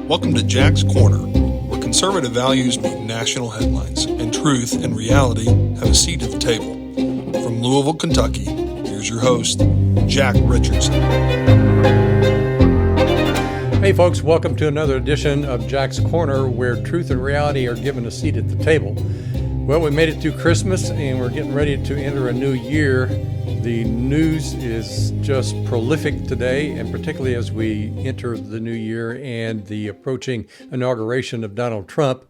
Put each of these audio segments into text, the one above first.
Welcome to Jack's Corner, where conservative values meet national headlines, and truth and reality have a seat at the table. From Louisville, Kentucky, here's your host, Jack Richardson. Hey folks, welcome to another edition of Jack's Corner, where truth and reality are given a seat at the table. Well, we made it through Christmas and we're getting ready to enter a new year. The news is just prolific today, and particularly as we enter the new year and the approaching inauguration of Donald Trump.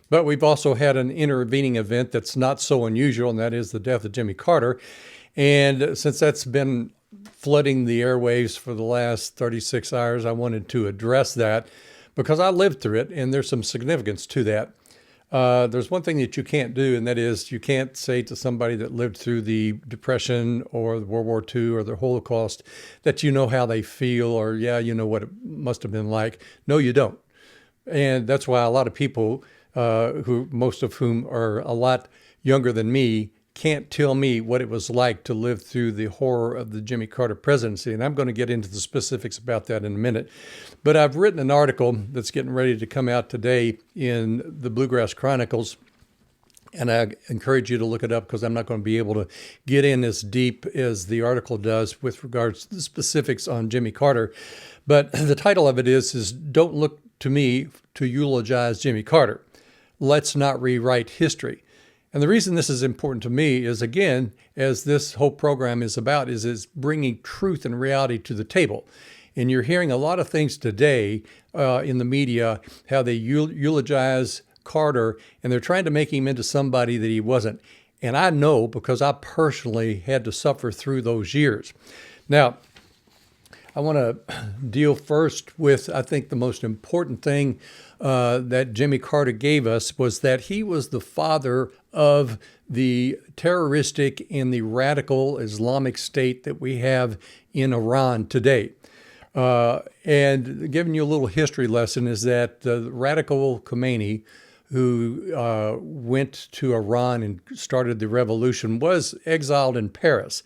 But we've also had an intervening event that's not so unusual, and that is the death of Jimmy Carter. And since that's been flooding the airwaves for the last 36 hours, I wanted to address that because I lived through it, and there's some significance to that. There's one thing that you can't do, and that is you can't say to somebody that lived through the Depression or World War II or the Holocaust that you know how they feel or, yeah, you know what it must have been like. No, you don't. And that's why a lot of people, most of whom are a lot younger than me, can't tell me what it was like to live through the horror of the Jimmy Carter presidency. And I'm going to get into the specifics about that in a minute. But I've written an article that's getting ready to come out today in the Bluegrass Chronicles. And I encourage you to look it up because I'm not going to be able to get in as deep as the article does with regards to the specifics on Jimmy Carter. But the title of it is Don't Look to Me to Eulogize Jimmy Carter. Let's Not Rewrite History. And the reason this is important to me is, again, as this whole program is about, is bringing truth and reality to the table. And you're hearing a lot of things today in the media, how they eulogize Carter, and they're trying to make him into somebody that he wasn't. And I know because I personally had to suffer through those years. Now, I want to deal first with, I think, the most important thing that Jimmy Carter gave us was that he was the father of the terroristic and the radical Islamic state that we have in Iran today. And giving you a little history lesson is that the radical Khomeini, who went to Iran and started the revolution, was exiled in Paris.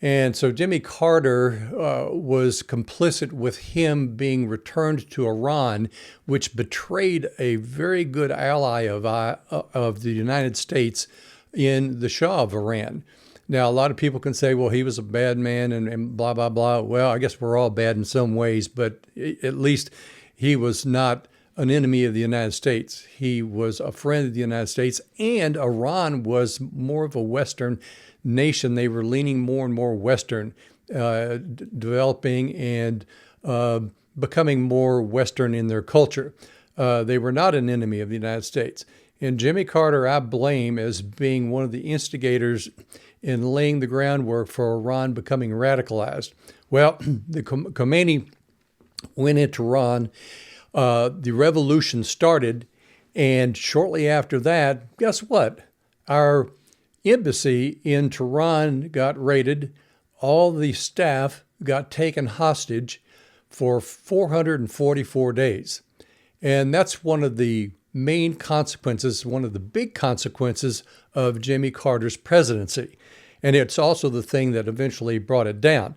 And so Jimmy Carter was complicit with him being returned to Iran, which betrayed a very good ally of the United States in the Shah of Iran. Now, a lot of people can say, well, he was a bad man and blah, blah, blah. Well, I guess we're all bad in some ways, but at least he was not an enemy of the United States. He was a friend of the United States, and Iran was more of a Western nation. They were leaning more and more Western, developing and becoming more Western in their culture. They were not an enemy of the United States. And Jimmy Carter, I blame as being one of the instigators in laying the groundwork for Iran becoming radicalized. Well, the Khomeini went into Iran. The revolution started, and shortly after that, guess what? Our embassy in Tehran got raided. All the staff got taken hostage for 444 days. And that's one of the main consequences, one of the big consequences of Jimmy Carter's presidency. And it's also the thing that eventually brought it down.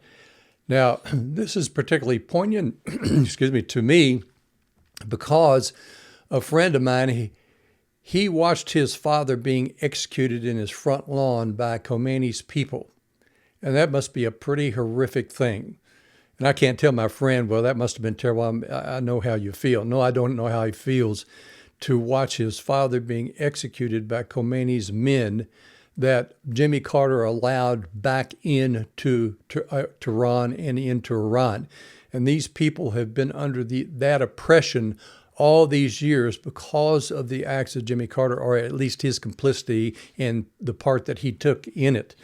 Now, this is particularly poignant, to me, because a friend of mine, he watched his father being executed in his front lawn by Khomeini's people. And that must be a pretty horrific thing. And I can't tell my friend, well, that must have been terrible. I know how you feel. No, I don't know how he feels to watch his father being executed by Khomeini's men that Jimmy Carter allowed back into Tehran and into Iran. And these people have been under that oppression all these years because of the acts of Jimmy Carter, or at least his complicity and the part that he took in it.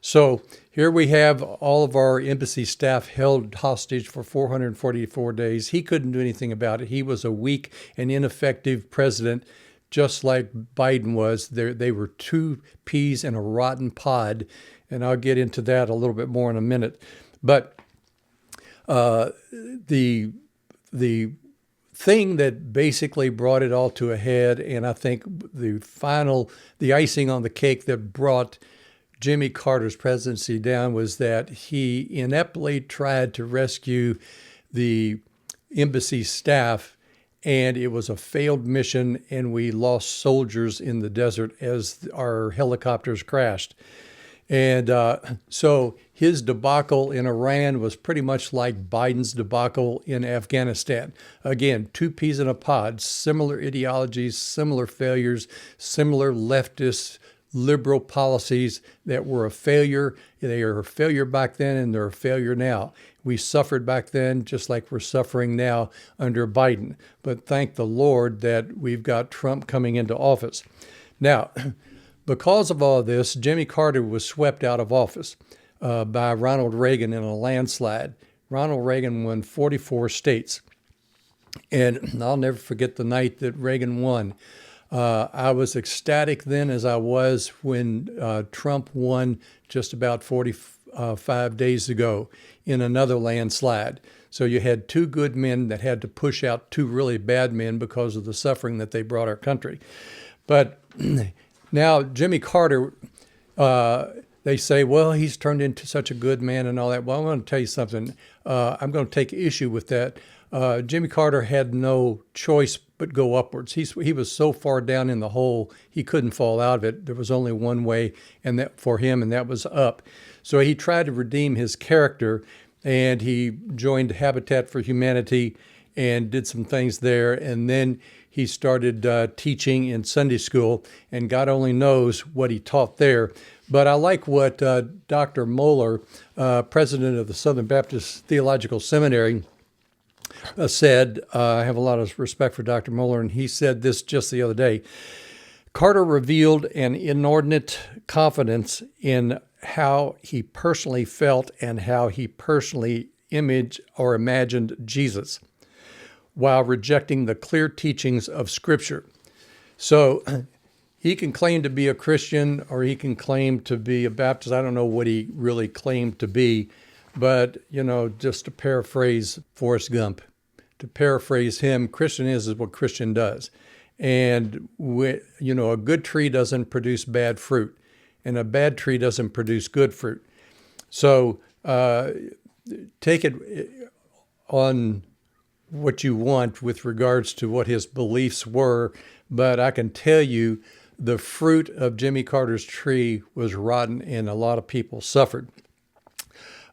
So here we have all of our embassy staff held hostage for 444 days. He couldn't do anything about it. He was a weak and ineffective president, just like Biden was. They were two peas in a rotten pod, and I'll get into that a little bit more in a minute. But the thing that basically brought it all to a head, and I think the icing on the cake that brought Jimmy Carter's presidency down was that he ineptly tried to rescue the embassy staff, and it was a failed mission, and we lost soldiers in the desert as our helicopters crashed. And so his debacle in Iran was pretty much like Biden's debacle in Afghanistan. Again, two peas in a pod, similar ideologies, similar failures, similar leftist liberal policies that were a failure. They were a failure back then, and they're a failure now. We suffered back then just like we're suffering now under Biden. But thank the Lord that we've got Trump coming into office. Now, because of all this, Jimmy Carter was swept out of office by Ronald Reagan in a landslide. Ronald Reagan won 44 states. And I'll never forget the night that Reagan won. I was ecstatic then as I was when Trump won just about 45 days ago in another landslide. So you had two good men that had to push out two really bad men because of the suffering that they brought our country. But now Jimmy Carter, they say, well, he's turned into such a good man and all that. Well, I'm going to tell you something. I'm going to take issue with that. Jimmy Carter had no choice but go upwards. He was so far down in the hole, he couldn't fall out of it. There was only one way and that for him, and that was up. So he tried to redeem his character, and he joined Habitat for Humanity and did some things there. And then he started teaching in Sunday school, and God only knows what he taught there. But I like what Dr. Moeller, president of the Southern Baptist Theological Seminary, said. I have a lot of respect for Dr. Moeller, and he said this just the other day. Carter revealed an inordinate confidence in how he personally felt and how he personally imaged or imagined Jesus, while rejecting the clear teachings of Scripture. So he can claim to be a Christian, or he can claim to be a Baptist. I don't know what he really claimed to be, but, just to paraphrase Forrest Gump, to paraphrase him, Christian is what Christian does. And, a good tree doesn't produce bad fruit, and a bad tree doesn't produce good fruit. So take it on what you want with regards to what his beliefs were, but I can tell you the fruit of Jimmy Carter's tree was rotten, and a lot of people suffered.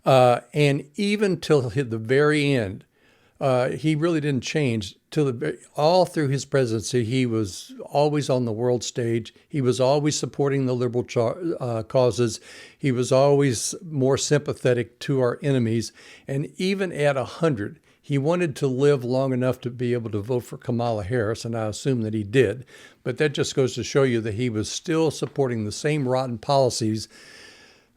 And even till the very end, he really didn't change. All through his presidency, he was always on the world stage. He was always supporting the liberal causes. He was always more sympathetic to our enemies. And even at 100, he wanted to live long enough to be able to vote for Kamala Harris, and I assume that he did. But that just goes to show you that he was still supporting the same rotten policies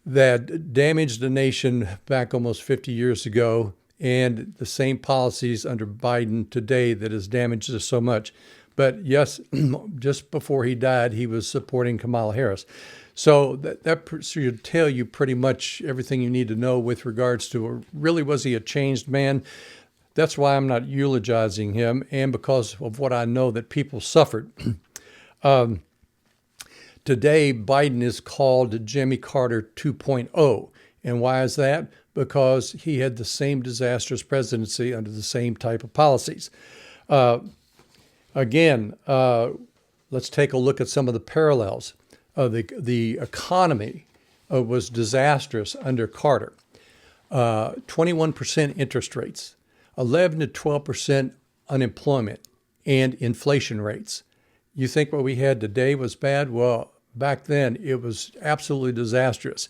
that damaged the nation back almost 50 years ago, and the same policies under Biden today that has damaged us so much. But yes, just before he died, he was supporting Kamala Harris. So that should tell you pretty much everything you need to know with regards to, really, was he a changed man? That's why I'm not eulogizing him, and because of what I know that people suffered. Today, Biden is called Jimmy Carter 2.0. And why is that? Because he had the same disastrous presidency under the same type of policies. Again, let's take a look at some of the parallels. The economy was disastrous under Carter. 21% interest rates, 11 to 12% unemployment, and inflation rates. You think what we had today was bad? Well, back then it was absolutely disastrous.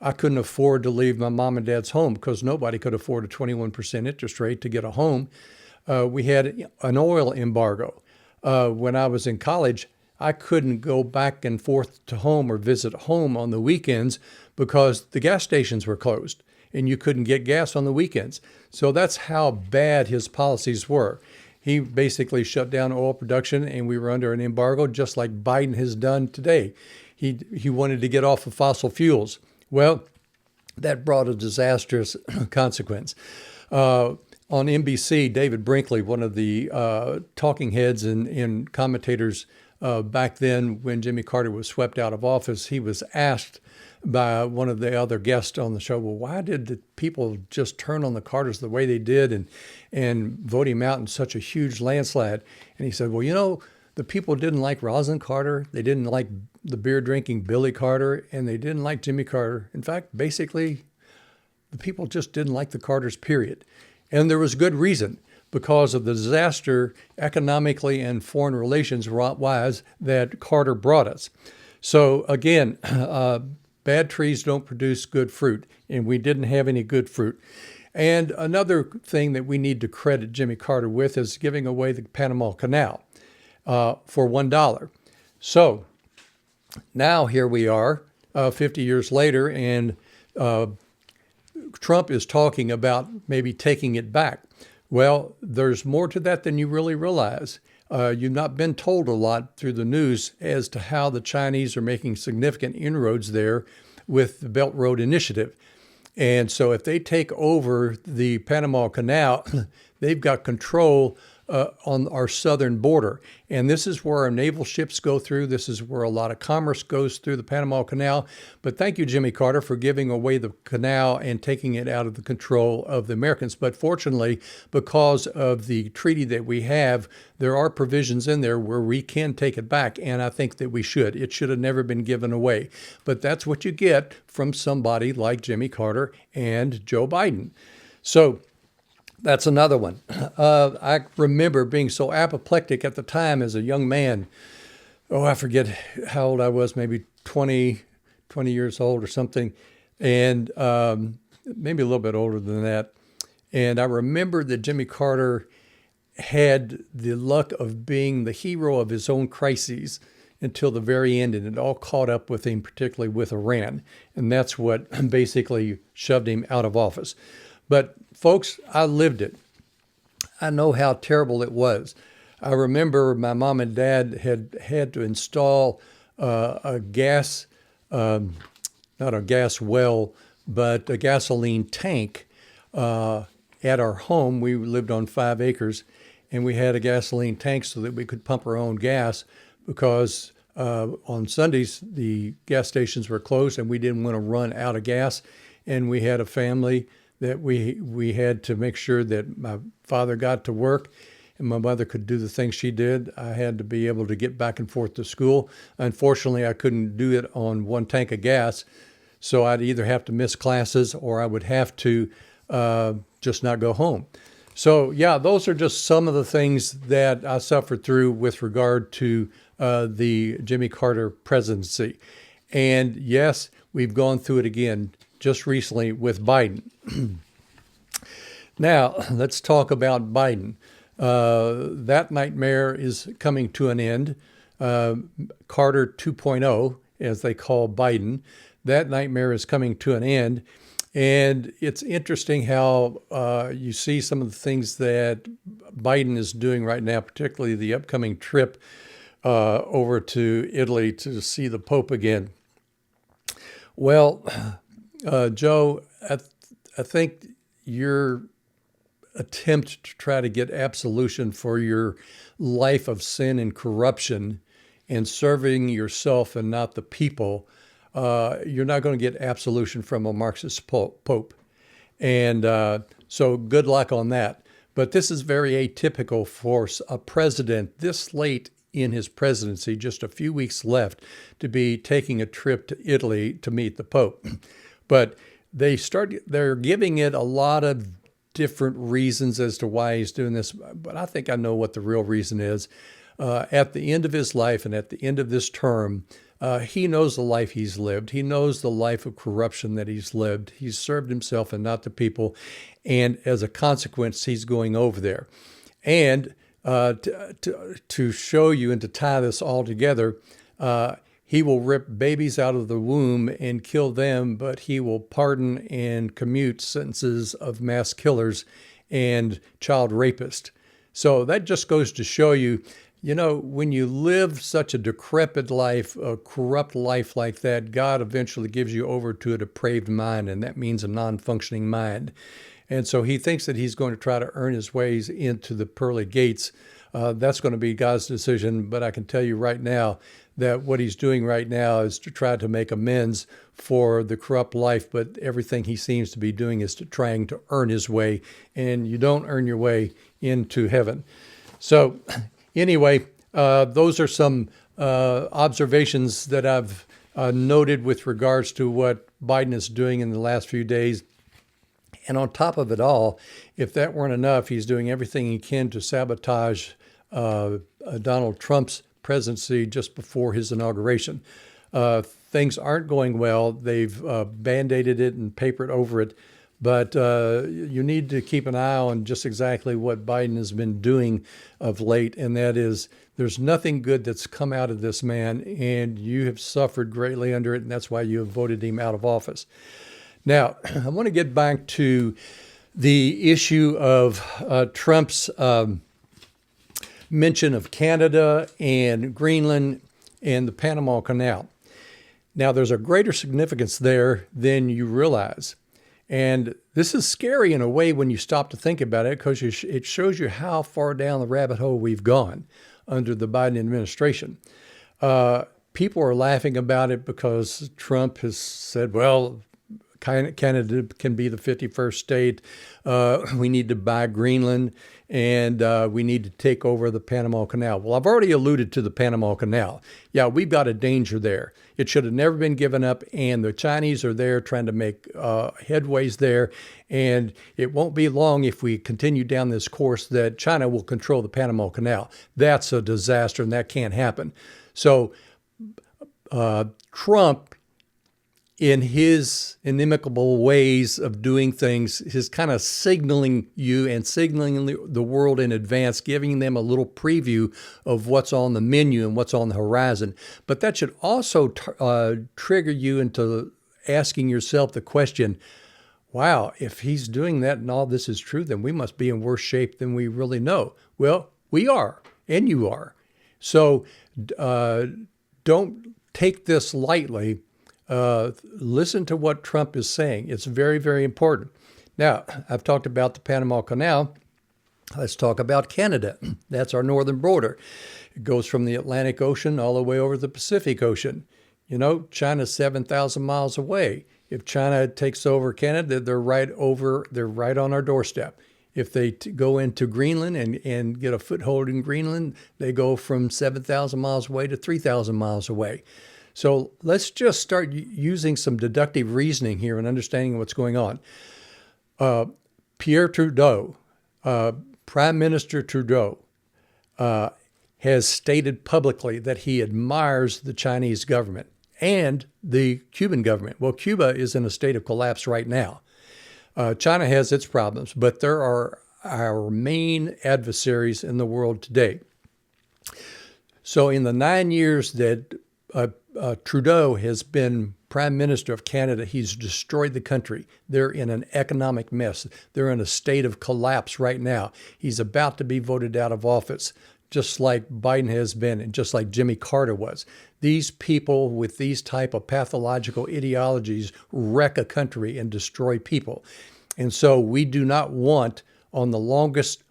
I couldn't afford to leave my mom and dad's home because nobody could afford a 21% interest rate to get a home. We had an oil embargo. When I was in college, I couldn't go back and forth to home or visit home on the weekends because the gas stations were closed and you couldn't get gas on the weekends. So that's how bad his policies were. He basically shut down oil production, and we were under an embargo, just like Biden has done today. He wanted to get off of fossil fuels. Well, that brought a disastrous consequence. On NBC, David Brinkley, one of the talking heads and commentators back then when Jimmy Carter was swept out of office, he was asked by one of the other guests on the show, well, why did the people just turn on the Carters the way they did and vote him out in such a huge landslide? And he said, well, the people didn't like Rosalind Carter. They didn't like the beer drinking Billy Carter, and they didn't like Jimmy Carter. In fact, basically, the people just didn't like the Carters, period. And there was good reason, because of the disaster economically and foreign relations wise that Carter brought us. So again, bad trees don't produce good fruit, and we didn't have any good fruit. And another thing that we need to credit Jimmy Carter with is giving away the Panama Canal for $1. So now here we are, 50 years later, and Trump is talking about maybe taking it back. Well, there's more to that than you really realize. You've not been told a lot through the news as to how the Chinese are making significant inroads there with the Belt Road Initiative. And so if they take over the Panama Canal, they've got control on our southern border. And this is where our naval ships go through. This is where a lot of commerce goes through the Panama Canal. But thank you, Jimmy Carter, for giving away the canal and taking it out of the control of the Americans. But fortunately, because of the treaty that we have, there are provisions in there where we can take it back. And I think that we should. It should have never been given away. But that's what you get from somebody like Jimmy Carter and Joe Biden. So that's another one. I remember being so apoplectic at the time as a young man. Oh, I forget how old I was, maybe 20 years old or something, and maybe a little bit older than that. And I remember that Jimmy Carter had the luck of being the hero of his own crises until the very end, and it all caught up with him, particularly with Iran. And that's what basically shoved him out of office. But folks, I lived it. I know how terrible it was. I remember my mom and dad had to install a gas, not a gas well, but a gasoline tank at our home. We lived on 5 acres, and we had a gasoline tank so that we could pump our own gas, because on Sundays the gas stations were closed and we didn't want to run out of gas. And we had a family that we had to make sure that my father got to work and my mother could do the things she did. I had to be able to get back and forth to school. Unfortunately, I couldn't do it on one tank of gas, so I'd either have to miss classes or I would have to just not go home. So yeah, those are just some of the things that I suffered through with regard to the Jimmy Carter presidency. And yes, we've gone through it again just recently with Biden. Now, let's talk about Biden. That nightmare is coming to an end. Carter 2.0, as they call Biden, that nightmare is coming to an end. And it's interesting how you see some of the things that Biden is doing right now, particularly the upcoming trip over to Italy to see the Pope again. Well, Joe, I think your attempt to try to get absolution for your life of sin and corruption and serving yourself and not the people, you're not going to get absolution from a Marxist pope. And so good luck on that. But this is very atypical for a president this late in his presidency, just a few weeks left, to be taking a trip to Italy to meet the Pope. But they're giving it a lot of different reasons as to why he's doing this. But I think I know what the real reason is. At the end of his life and at the end of this term, he knows the life he's lived. He knows the life of corruption that he's lived. He's served himself and not the people. And as a consequence, he's going over there. And to show you and to tie this all together, he will rip babies out of the womb and kill them, but he will pardon and commute sentences of mass killers and child rapists. So that just goes to show you, when you live such a decrepit life, a corrupt life like that, God eventually gives you over to a depraved mind, and that means a non-functioning mind. And so he thinks that he's going to try to earn his ways into the pearly gates That's going to be God's decision. But I can tell you right now that what he's doing right now is to try to make amends for the corrupt life. But everything he seems to be doing is trying to earn his way. And you don't earn your way into heaven. So anyway, those are some observations that I've noted with regards to what Biden is doing in the last few days. And on top of it all, if that weren't enough, he's doing everything he can to sabotage Donald Trump's presidency just before his inauguration. Things aren't going well. They've band-aided it and papered over it. But you need to keep an eye on just exactly what Biden has been doing of late, and that is there's nothing good that's come out of this man, and you have suffered greatly under it, and that's why you have voted him out of office. Now, I want to get back to the issue of Trump's mention of Canada and Greenland and the Panama Canal. Now, there's a greater significance there than you realize. And this is scary in a way when you stop to think about it, because it shows you how far down the rabbit hole we've gone under the Biden administration. People are laughing about it because Trump has said, well, Canada can be the 51st state. We need to buy Greenland, and we need to take over the Panama Canal. Well, I've already alluded to the Panama Canal. Yeah, we've got a danger there. It should have never been given up, and the Chinese are there trying to make headways there. And it won't be long if we continue down this course that China will control the Panama Canal. That's a disaster, and that can't happen. So Trump, in his inimical ways of doing things, is kind of signaling you and signaling the world in advance, giving them a little preview of what's on the menu and what's on the horizon. But that should also trigger you into asking yourself the question, wow, if he's doing that and all this is true, then we must be in worse shape than we really know. Well, we are, and you are. So don't take this lightly. Listen to what Trump is saying. It's very, very important. Now, I've talked about the Panama Canal. Let's talk about Canada. That's our northern border. It goes from the Atlantic Ocean all the way over the Pacific Ocean. You know, China's 7,000 miles away. If China takes over Canada, they're right on our doorstep. If they go into Greenland and get a foothold in Greenland, they go from 7,000 miles away to 3,000 miles away. So let's just start using some deductive reasoning here and understanding what's going on. Pierre Trudeau, Prime Minister Trudeau, has stated publicly that he admires the Chinese government and the Cuban government. Well, Cuba is in a state of collapse right now. China has its problems, but there are our main adversaries in the world today. So in the 9 years that Trudeau has been Prime Minister of Canada, he's destroyed the country. They're in an economic mess. They're in a state of collapse right now. He's about to be voted out of office, just like Biden has been and just like Jimmy Carter was. These people with these type of pathological ideologies wreck a country and destroy people. And so we do not want, on the longest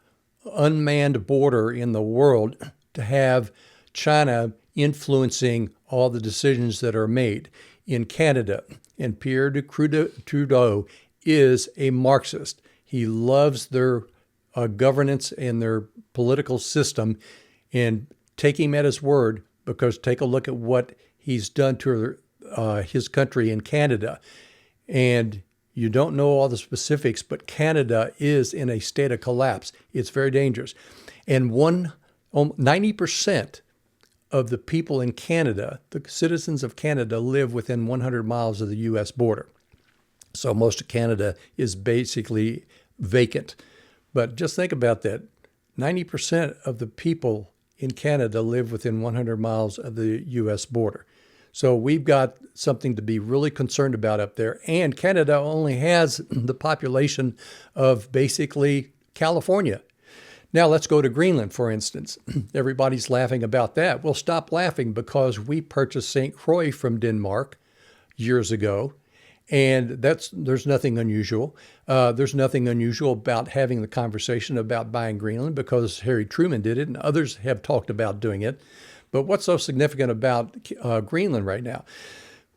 unmanned border in the world, to have China influencing all the decisions that are made in Canada. And Pierre Trudeau is a Marxist. He loves their governance and their political system, and take him at his word, because take a look at what he's done to his country in Canada. And you don't know all the specifics, but Canada is in a state of collapse. It's very dangerous. And 90% of the people in Canada, the citizens of Canada, live within 100 miles of the U.S. border. So most of Canada is basically vacant. But just think about that. 90% of the people in Canada live within 100 miles of the U.S. border. So we've got something to be really concerned about up there. And Canada only has the population of basically California. Now let's go to Greenland, for instance. Everybody's laughing about that. Well, stop laughing, because we purchased St. Croix from Denmark years ago, And there's nothing unusual. There's nothing unusual about having the conversation about buying Greenland because Harry Truman did it and others have talked about doing it. But what's so significant about Greenland right now?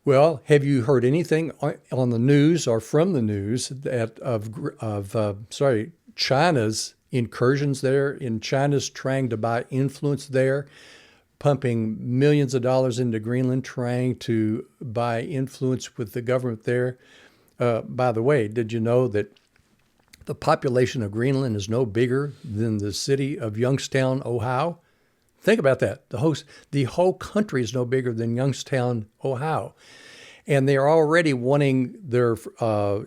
Well, have you heard anything on the news or from the news that of China's incursions there, in China's trying to buy influence there, pumping millions of dollars into Greenland, trying to buy influence with the government there? By the way, did you know that the population of Greenland is no bigger than the city of Youngstown, Ohio? Think about that. The whole country is no bigger than Youngstown, Ohio. And they are already wanting their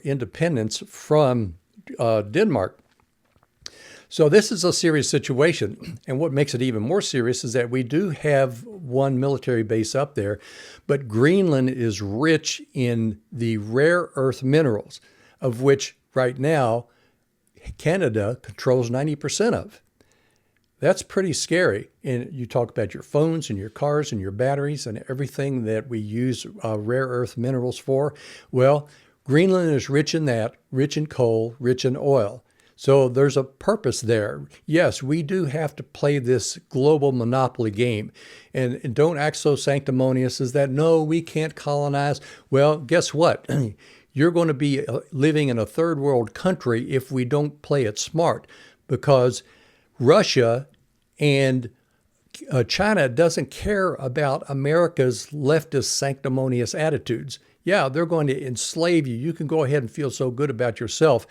independence from Denmark. So this is a serious situation. And what makes it even more serious is that we do have one military base up there, but Greenland is rich in the rare earth minerals, of which right now Canada controls 90% of. That's pretty scary. And you talk about your phones and your cars and your batteries and everything that we use rare earth minerals for. Well, Greenland is rich in that, rich in coal, rich in oil. So there's a purpose there. Yes, we do have to play this global monopoly game. And don't act so sanctimonious as that, no, we can't colonize. Well, guess what? You're going to be living in a third world country if we don't play it smart, because Russia and China doesn't care about America's leftist sanctimonious attitudes. Yeah, they're going to enslave you. You can go ahead and feel so good about yourself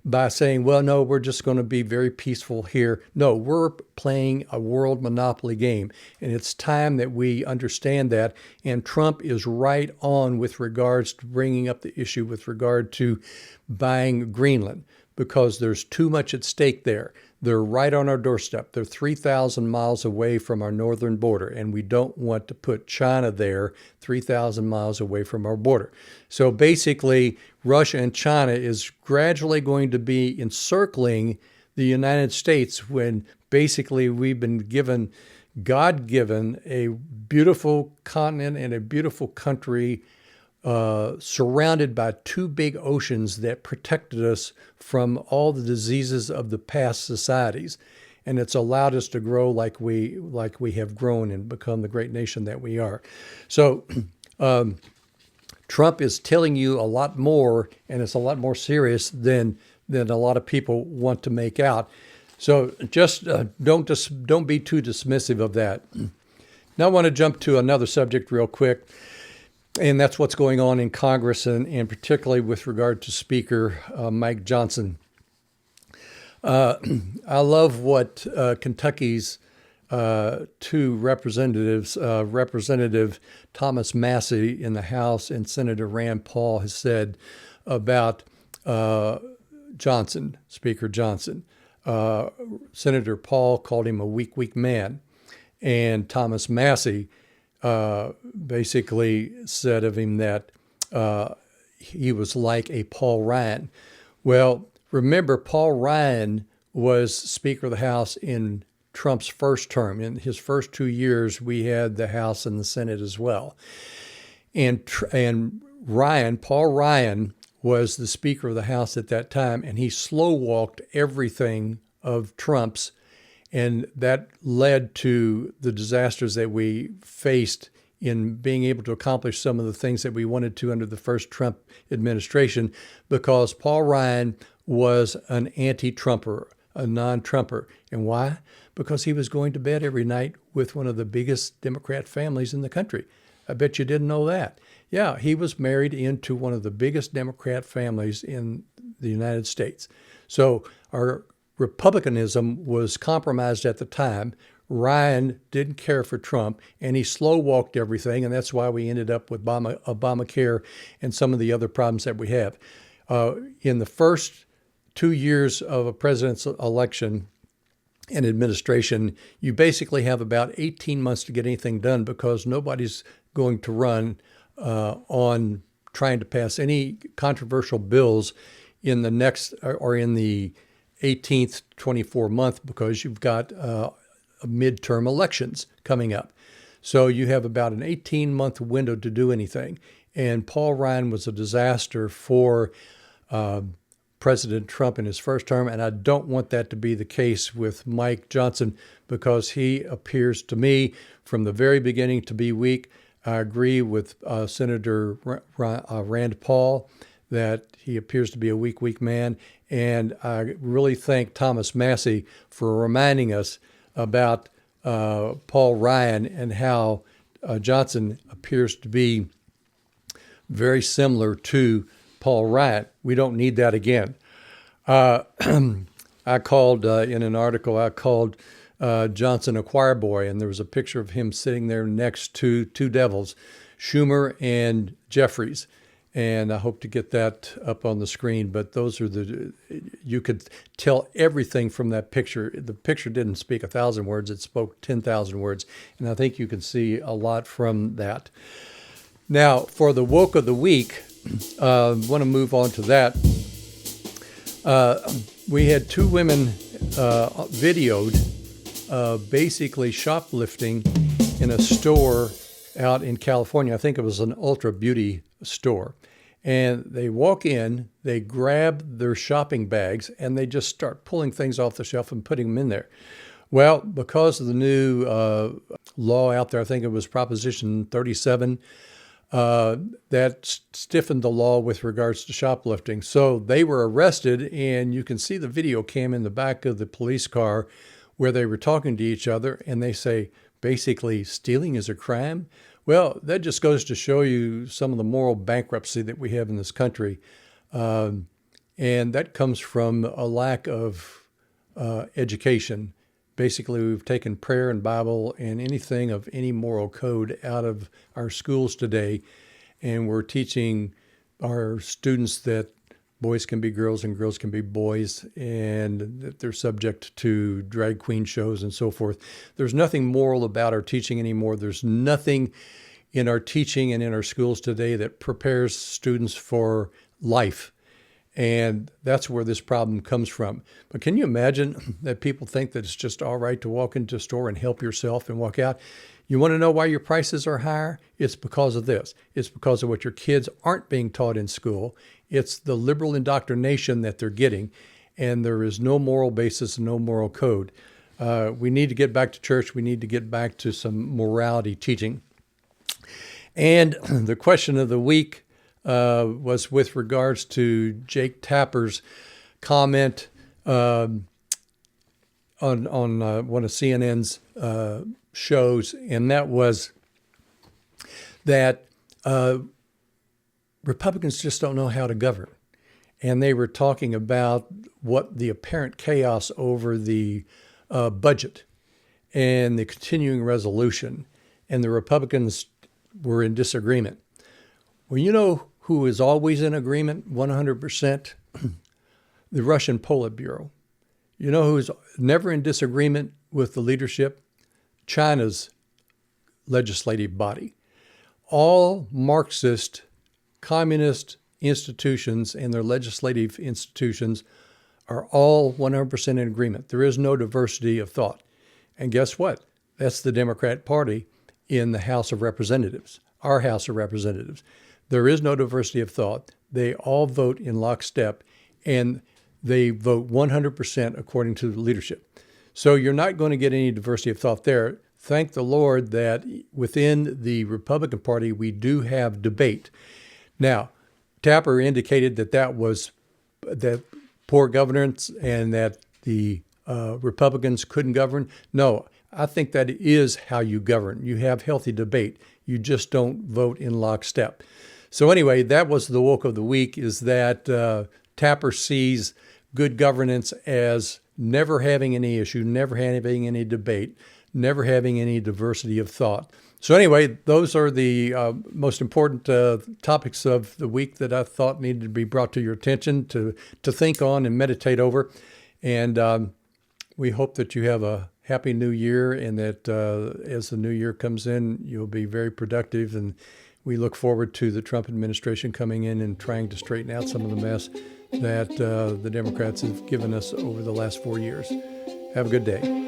by saying, well, no, we're just going to be very peaceful here. No, we're playing a world monopoly game. And it's time that we understand that. And Trump is right on with regards to bringing up the issue with regard to buying Greenland, because there's too much at stake there. They're right on our doorstep. They're 3,000 miles away from our northern border, and we don't want to put China there 3,000 miles away from our border. So basically, Russia and China is gradually going to be encircling the United States when basically we've been given, God-given, a beautiful continent and a beautiful country surrounded by two big oceans that protected us from all the diseases of the past societies. And it's allowed us to grow like we have grown and become the great nation that we are. So Trump is telling you a lot more, and it's a lot more serious than a lot of people want to make out. So just don't be too dismissive of that. Now I want to jump to another subject real quick. And that's what's going on in Congress, and particularly with regard to Speaker Mike Johnson. I love what Kentucky's two representatives, Representative Thomas Massey in the House and Senator Rand Paul, has said about Johnson, Speaker Johnson. Senator Paul called him a weak man, and Thomas Massey basically said of him that he was like a Paul Ryan. Well, remember, Paul Ryan was Speaker of the House in Trump's first term. In his first 2 years, we had the House and the Senate as well. And Paul Ryan was the Speaker of the House at that time, and he slow-walked everything of Trump's. And that led to the disasters that we faced in being able to accomplish some of the things that we wanted to under the first Trump administration, because Paul Ryan was an anti-Trumper, a non-Trumper. And why? Because he was going to bed every night with one of the biggest Democrat families in the country. I bet you didn't know that. Yeah, he was married into one of the biggest Democrat families in the United States. So our Republicanism was compromised at the time. Ryan didn't care for Trump, and he slow-walked everything, and that's why we ended up with Obamacare and some of the other problems that we have. In the first 2 years of a president's election and administration, you basically have about 18 months to get anything done, because nobody's going to run on trying to pass any controversial bills in the next or in the 18th, 24 month, because you've got midterm elections coming up. So you have about an 18-month window to do anything. And Paul Ryan was a disaster for President Trump in his first term, and I don't want that to be the case with Mike Johnson, because he appears to me from the very beginning to be weak. I agree with Senator Rand Paul that he appears to be a weak man, and I really thank Thomas Massey for reminding us about Paul Ryan and how Johnson appears to be very similar to Paul Ryan. We don't need that again. I called, in an article, I called Johnson a choir boy, and there was a picture of him sitting there next to two devils, Schumer and Jeffries. And I hope to get that up on the screen, but those are you could tell everything from that picture. The picture didn't speak 1,000 words, it spoke 10,000 words. And I think you can see a lot from that. Now, for the woke of the week, I want to move on to that. We had two women videoed basically shoplifting in a store out in California. I think it was an Ultra Beauty store. And they walk in, they grab their shopping bags, and they just start pulling things off the shelf and putting them in there. Well, because of the new law out there, I think it was Proposition 37, that stiffened the law with regards to shoplifting. So they were arrested, and you can see the video cam in the back of the police car where they were talking to each other, and they say, basically, stealing is a crime. Well, that just goes to show you some of the moral bankruptcy that we have in this country. And that comes from a lack of education. Basically, we've taken prayer and Bible and anything of any moral code out of our schools today, and we're teaching our students that boys can be girls and girls can be boys, and that they're subject to drag queen shows and so forth. There's nothing moral about our teaching anymore. There's nothing in our teaching and in our schools today that prepares students for life. And that's where this problem comes from. But can you imagine that people think that it's just all right to walk into a store and help yourself and walk out? You want to know why your prices are higher? It's because of this. It's because of what your kids aren't being taught in school. It's the liberal indoctrination that they're getting, and there is no moral basis and no moral code. We need to get back to church. We need to get back to some morality teaching. And the question of the week was with regards to Jake Tapper's comment on one of CNN's shows, and that was that Republicans just don't know how to govern. And they were talking about what the apparent chaos over the budget and the continuing resolution, and the Republicans were in disagreement. Well, you know who is always in agreement 100%? The Russian Politburo. You know who's never in disagreement with the leadership? China's legislative body. All Marxist, communist institutions and their legislative institutions are all 100% in agreement. There is no diversity of thought. And guess what? That's the Democrat Party in the House of Representatives, our House of Representatives. There is no diversity of thought. They all vote in lockstep, and they vote 100% according to the leadership. So you're not going to get any diversity of thought there. Thank the Lord that within the Republican Party, we do have debate. Now, Tapper indicated that poor governance and that the Republicans couldn't govern. No, I think that is how you govern. You have healthy debate. You just don't vote in lockstep. So anyway, that was the woke of the week, is that Tapper sees good governance as never having any issue, never having any debate, never having any diversity of thought. So anyway, those are the most important topics of the week that I thought needed to be brought to your attention to think on and meditate over. And we hope that you have a happy new year, and that as the new year comes in, you'll be very productive. And we look forward to the Trump administration coming in and trying to straighten out some of the mess that the Democrats have given us over the last 4 years. Have a good day.